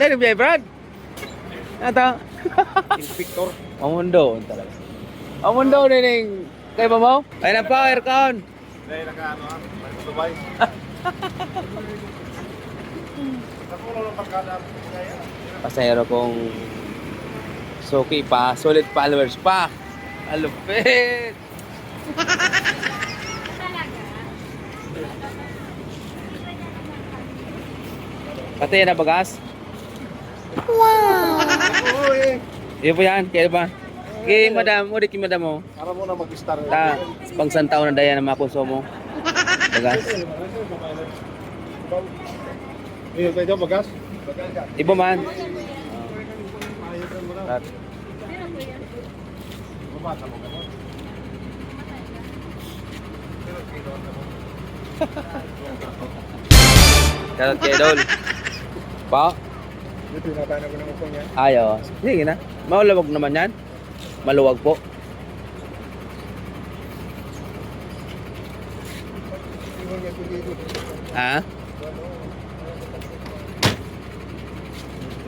Tayo biya, Brad. Ito. Inspector. Mamundo. Mamundo din yung kay ba mo? Ay na pa, aircon. Dahil naka-ano ha? Dubai. Nakulo ng pagkada. Pasayro kong suki pa, solid followers pa. Alupit. Pati na bagas? Oo eh. Iyo po yan, kaya ba? Kay madam, ulit kay madam mo. Para mo na mag-star. Ta, pang santaw na daya na makonsumo. Bagas. Iyo tayo bagas. Ibo man. At, Karot kay Dol. Pa? Dito na tayo na ng upong yan. Ayo. Sige na. Maulawag naman yan. Maluwag po. Ha?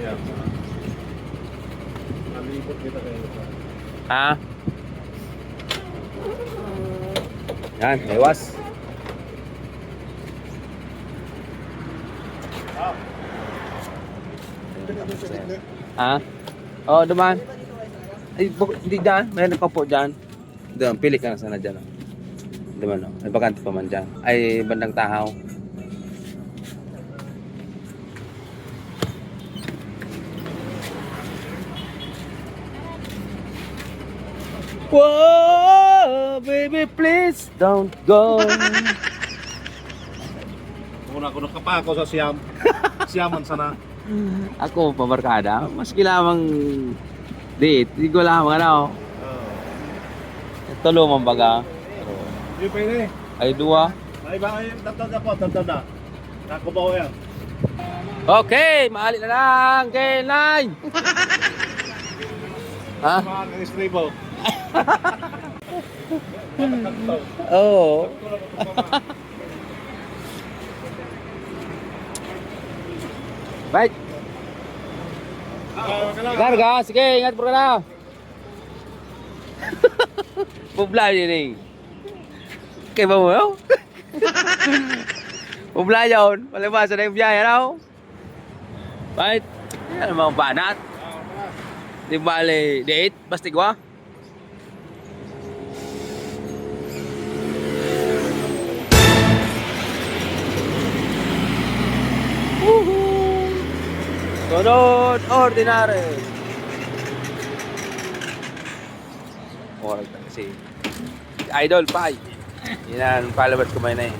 Yeah. Nalibot kita kayo. Ha? Yan, iwas. Ha? Oh, duman. Ay, hindi dyan. Mayroon pa po dyan. Doon, pili ka na sana dyan. Oh. Duman, oh. May bakante pa man dyan. Ay, bandang tahaw. Whoa, baby, please don't go. Muna ako nakapako sa Siam. Siaman sana. Ako, pabarkada. Mas kilamang date. Hindi ko lang ano. Tulo man baga. Iyo pwede. Ay, dua. Ay ba ay tatad na po, tatad na. Nakubaw yan. Okay, maali na lang. K9. Ha? Mga ng-strable. Oo. Right. Karga, sige, ingat po ka na. Publa yun eh. Kaya ba mo yun? Publa yun. Palibasan na yung biyahe raw. Right. Yan ang mga banat. Di bale, date, bastigwa. Sunod, ordinary. Alright, si Idol Pai. Yan ang followers ko may na eh.